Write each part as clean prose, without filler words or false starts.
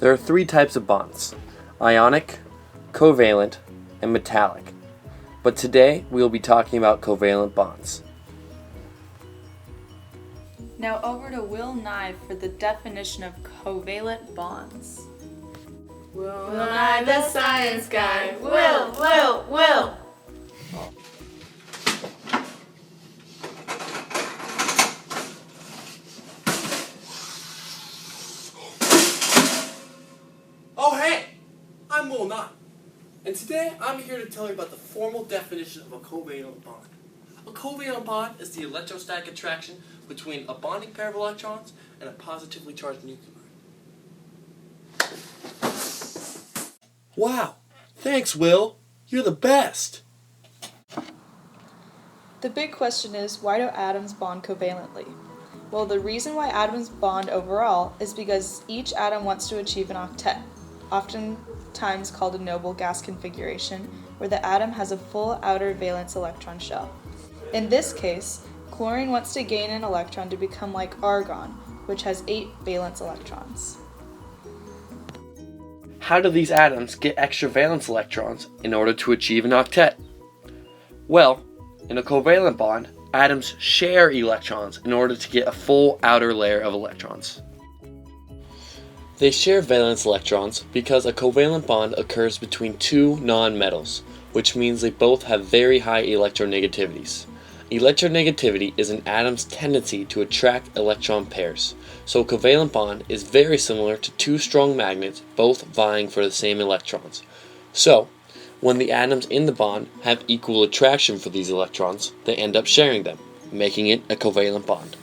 There are three types of bonds: ionic, covalent, and metallic. But today we will be talking about covalent bonds. Now over to Will Nye for the definition of covalent bonds. Will Nye the science guy. Will. Oh hey, I'm Will Nye, and today I'm here to tell you about the formal definition of a covalent bond. A covalent bond is the electrostatic attraction between a bonding pair of electrons and a positively charged nuclei. Wow, thanks Will, you're the best! The big question is, why do atoms bond covalently? Well, the reason why atoms bond overall is because each atom wants to achieve an octet, oftentimes called a noble gas configuration, where the atom has a full outer valence electron shell. In this case, chlorine wants to gain an electron to become like argon, which has 8 valence electrons. How do these atoms get extra valence electrons in order to achieve an octet? Well, in a covalent bond, atoms share electrons in order to get a full outer layer of electrons. They share valence electrons because a covalent bond occurs between two nonmetals, which means they both have very high electronegativities. Electronegativity is an atom's tendency to attract electron pairs, so a covalent bond is very similar to two strong magnets both vying for the same electrons. So, when the atoms in the bond have equal attraction for these electrons, they end up sharing them, making it a covalent bond.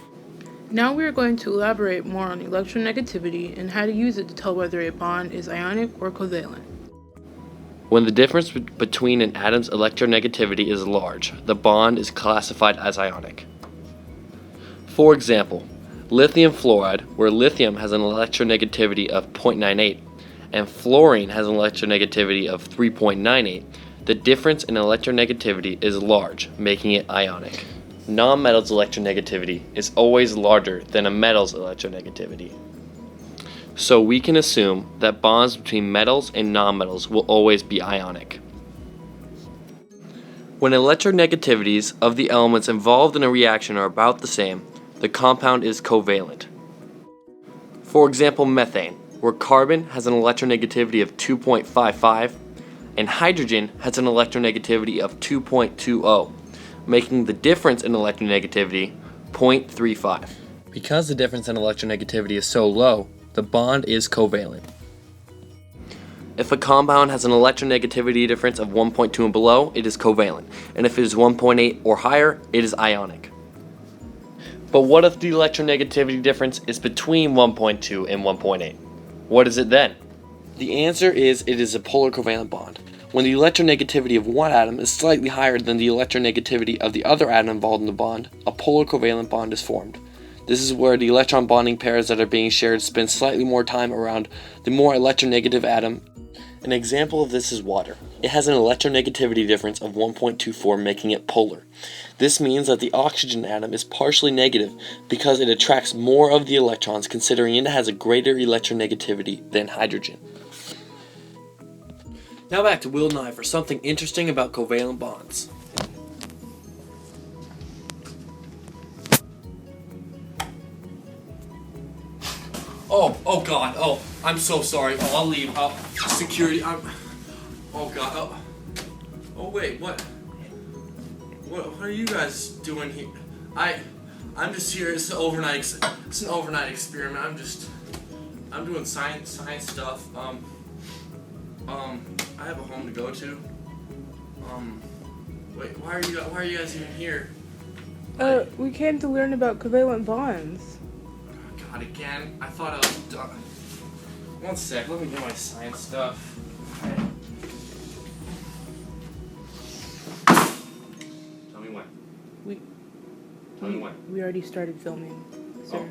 Now we are going to elaborate more on electronegativity and how to use it to tell whether a bond is ionic or covalent. When the difference between an atom's electronegativity is large, the bond is classified as ionic. For example, lithium fluoride, where lithium has an electronegativity of 0.98 and fluorine has an electronegativity of 3.98, the difference in electronegativity is large, making it ionic. Non-metal's electronegativity is always larger than a metal's electronegativity. So we can assume that bonds between metals and nonmetals will always be ionic. When electronegativities of the elements involved in a reaction are about the same, the compound is covalent. For example, methane, where carbon has an electronegativity of 2.55 and hydrogen has an electronegativity of 2.20, making the difference in electronegativity 0.35. Because the difference in electronegativity is so low, the bond is covalent. If a compound has an electronegativity difference of 1.2 and below, it is covalent, and if it is 1.8 or higher, it is ionic. But what if the electronegativity difference is between 1.2 and 1.8? What is it then? The answer is it is a polar covalent bond. When the electronegativity of one atom is slightly higher than the electronegativity of the other atom involved in the bond, a polar covalent bond is formed. This is where the electron bonding pairs that are being shared spend slightly more time around the more electronegative atom. An example of this is water. It has an electronegativity difference of 1.24, making it polar. This means that the oxygen atom is partially negative because it attracts more of the electrons, considering it has a greater electronegativity than hydrogen. Now back to Will Nye for something interesting about covalent bonds. Oh God, I'm so sorry. I'll leave. Security, oh God, wait, what are you guys doing here? I'm just here, it's an overnight experiment. I'm doing science stuff. I have a home to go to. Wait, why are you guys even here? We came to learn about covalent bonds. God, again? I thought I was done. One sec, let me do my science stuff. Okay. Tell me when. Tell me when. We already started filming, sir.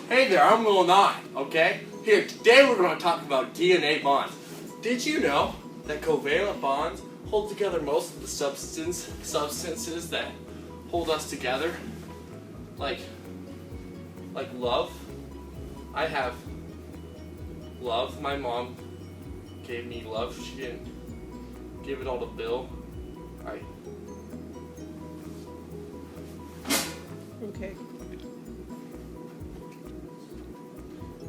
Hey there, I'm Will Nye, okay? Here, today we're going to talk about DNA bonds. Did you know that covalent bonds hold together most of the substances that hold us together? Like love. I have love. My mom gave me love. She didn't give it all to Bill. Okay.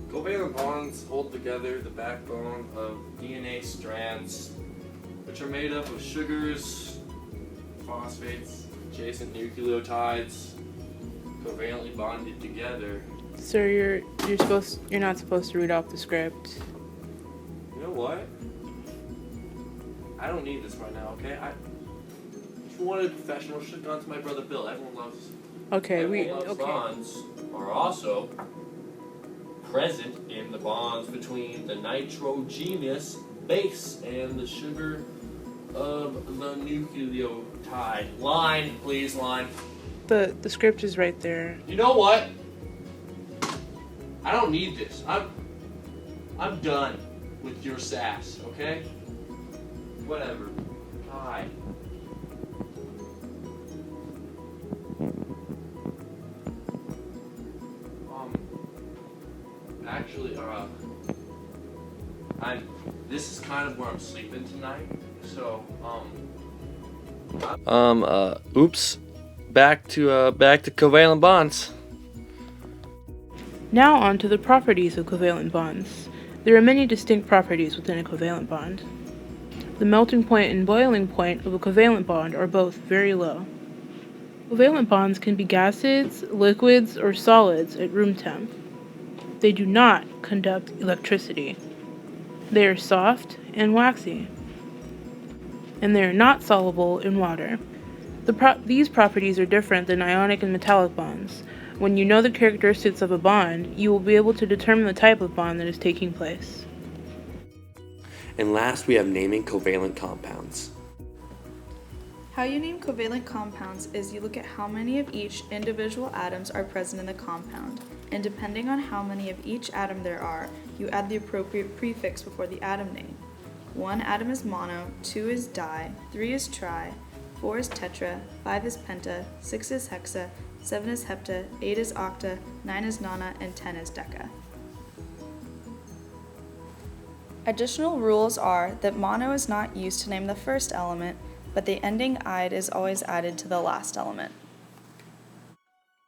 Covalent bonds hold together the backbone of DNA strands, which are made up of sugars, phosphates, adjacent nucleotides, covalently bonded together. Sir, you're not supposed to read off the script. You know what? I don't need this right now, okay? If you wanted a professional, should have gone to my brother Bill. Everyone loves bonds are also present in the bonds between the nitrogenous base and the sugar of the nucleotide. Line, please, line. The script is right there. You know what? I don't need this. I'm done with your sass, okay? Whatever. Hi. Actually, this is kind of where I'm sleeping tonight, so, oops. Back to covalent bonds. Now on to the properties of covalent bonds. There are many distinct properties within a covalent bond. The melting point and boiling point of a covalent bond are both very low. Covalent bonds can be gases, liquids, or solids at room temp. They do not conduct electricity. They are soft and waxy, and they are not soluble in water. These properties are different than ionic and metallic bonds. When you know the characteristics of a bond, you will be able to determine the type of bond that is taking place. And last, we have naming covalent compounds. How you name covalent compounds is you look at how many of each individual atoms are present in the compound, and depending on how many of each atom there are, you add the appropriate prefix before the atom name. 1 atom is mono, 2 is di, 3 is tri, 4 is tetra, 5 is penta, 6 is hexa, 7 is hepta, 8 is octa, 9 is nona, and 10 is deca. Additional rules are that mono is not used to name the first element, but the ending "-ide" is always added to the last element.